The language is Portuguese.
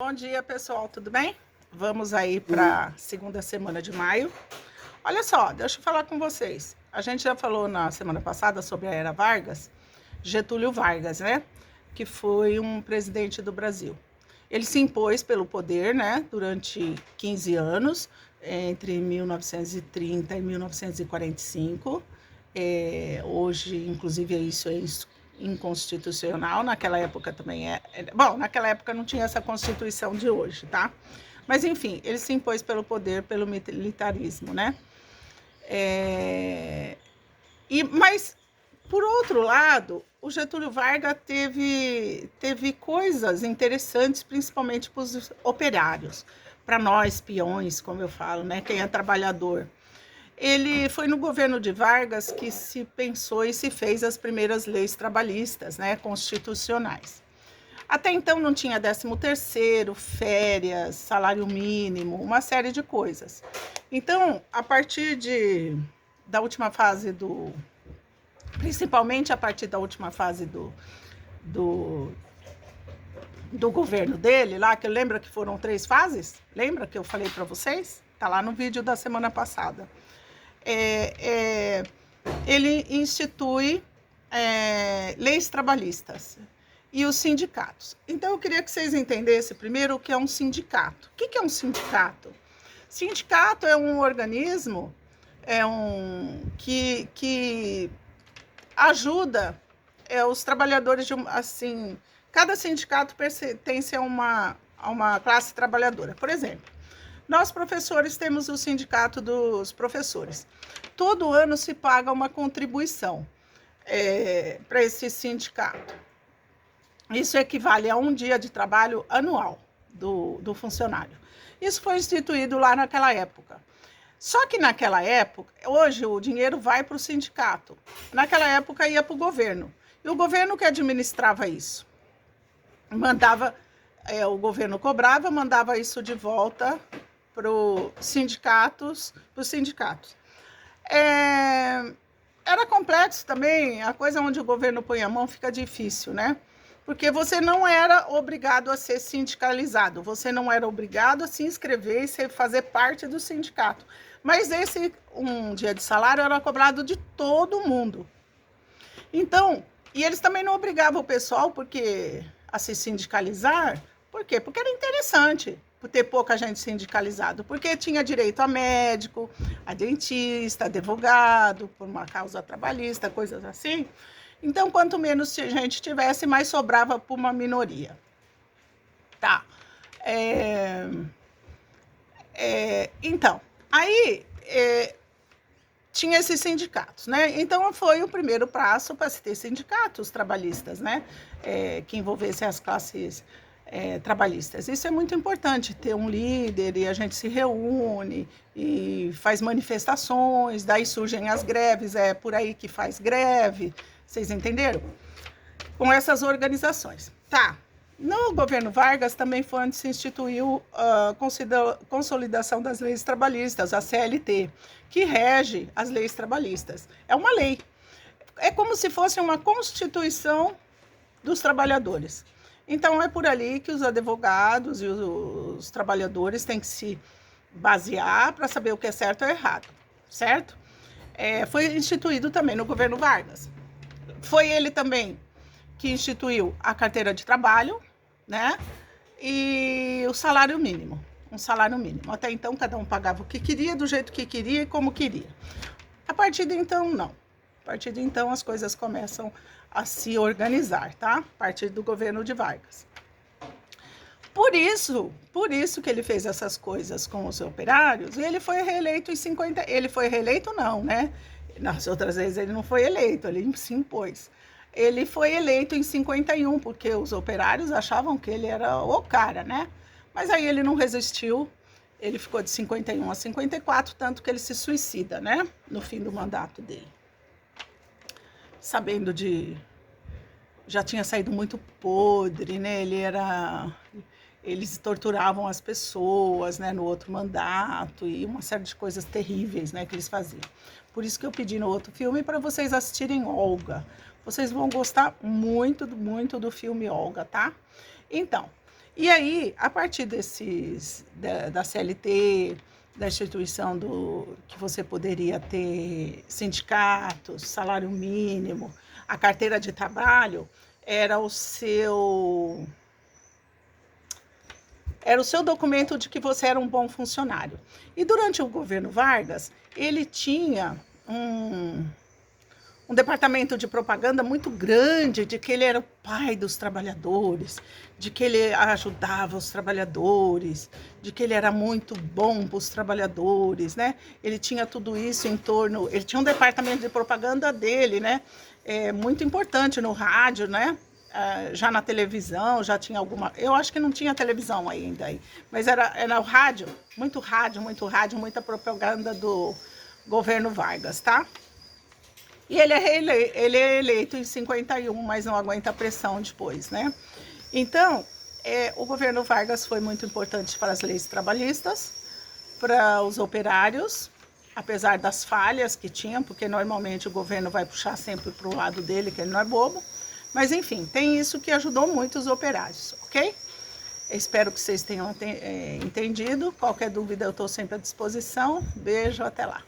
Bom dia, pessoal, tudo bem? Vamos aí para a segunda semana de maio. Olha só, deixa eu falar com vocês. A gente já falou na semana passada sobre a Era Vargas, Getúlio Vargas, né? Que foi um presidente do Brasil. Ele se impôs pelo poder, né? Durante 15 anos, entre 1930 e 1945. Hoje, inclusive, isso é inconstitucional. Naquela época também bom, naquela época não tinha essa Constituição de hoje, tá? Mas, enfim, ele se impôs pelo poder, pelo militarismo, né? Mas, por outro lado, o Getúlio Vargas teve coisas interessantes, principalmente para os operários, para nós, peões, como eu falo, né? Quem é trabalhador. Ele foi no governo de Vargas que se pensou e se fez as primeiras leis trabalhistas, né, constitucionais. Até então não tinha 13º, férias, salário mínimo, uma série de coisas. Então, a partir da última fase principalmente a partir da última fase do governo dele, lá, que lembra que foram 3 fases? Lembra que eu falei para vocês? Tá lá no vídeo da semana passada. Ele institui leis trabalhistas e os sindicatos. Então, eu queria que vocês entendessem primeiro o que é um sindicato. O que é um sindicato? Sindicato é um organismo que ajuda os trabalhadores assim. Cada sindicato pertence a uma classe trabalhadora. Por exemplo, nós, professores, temos o Sindicato dos Professores. Todo ano se paga uma contribuição para esse sindicato. Isso equivale a um dia de trabalho anual do funcionário. Isso foi instituído lá naquela época. Só que naquela época, hoje o dinheiro vai para o sindicato. Naquela época ia para o governo. E o governo que administrava isso. O governo cobrava, mandava isso de volta para os sindicatos. Era complexo também, a coisa onde o governo põe a mão fica difícil, né? Porque você não era obrigado a ser sindicalizado, você não era obrigado a se inscrever e fazer parte do sindicato. Mas esse um dia de salário era cobrado de todo mundo. Então, e eles também não obrigavam o pessoal a se sindicalizar. Por quê? Porque era interessante por ter pouca gente sindicalizado, porque tinha direito a médico, a dentista, advogado, por uma causa trabalhista, coisas assim. Então, quanto menos gente tivesse, mais sobrava para uma minoria. Tá. Então, aí tinha esses sindicatos, né? Então, foi o primeiro passo para se ter sindicatos trabalhistas, né? Que envolvessem as classes trabalhistas. Isso é muito importante, ter um líder, e a gente se reúne e faz manifestações, daí surgem as greves, é por aí que faz greve, vocês entenderam? Com essas organizações. Tá. No governo Vargas também foi onde se instituiu a Consolidação das Leis Trabalhistas, a CLT, que rege as leis trabalhistas. É uma lei. É como se fosse uma constituição dos trabalhadores. Então, é por ali que os advogados e os trabalhadores têm que se basear para saber o que é certo ou errado, certo? Foi instituído também no governo Vargas. Foi ele também que instituiu a carteira de trabalho, né? E o salário mínimo, um salário mínimo. Até então, cada um pagava o que queria, do jeito que queria e como queria. A partir de então, não. A partir de então, as coisas começam a se organizar, tá? A partir do governo de Vargas. Por isso que ele fez essas coisas com os operários, e ele foi reeleito em 50... Ele foi reeleito não, né? Nas outras vezes ele não foi eleito, ele se impôs. Ele foi eleito em 51, porque os operários achavam que ele era o cara, né? Mas aí ele não resistiu, ele ficou de 51 a 54, tanto que ele se suicida, né? No fim do mandato dele. Sabendo já tinha saído muito podre, né? Eles torturavam as pessoas, né, no outro mandato, e uma série de coisas terríveis, né, que eles faziam. Por isso que eu pedi no outro filme para vocês assistirem Olga. Vocês vão gostar muito, muito do filme Olga, tá? Então, E aí, a partir da CLT, da instituição que você poderia ter sindicatos, salário mínimo, a carteira de trabalho, era o seu documento de que você era um bom funcionário. E durante o governo Vargas, ele tinha um departamento de propaganda muito grande, de que ele era o pai dos trabalhadores, de que ele ajudava os trabalhadores, de que ele era muito bom para os trabalhadores, né? Ele tinha tudo isso em torno, ele tinha um departamento de propaganda dele, né? Muito importante no rádio, né? Já na televisão, já tinha alguma... Eu acho que não tinha televisão ainda aí, mas era o rádio, muita propaganda do governo Vargas, tá? E ele é eleito em 51, mas não aguenta a pressão depois, né? Então, o governo Vargas foi muito importante para as leis trabalhistas, para os operários, apesar das falhas que tinham, porque normalmente o governo vai puxar sempre para o lado dele, que ele não é bobo. Mas, enfim, tem isso que ajudou muito os operários, ok? Eu espero que vocês tenham entendido. Qualquer dúvida, eu estou sempre à disposição. Beijo, até lá.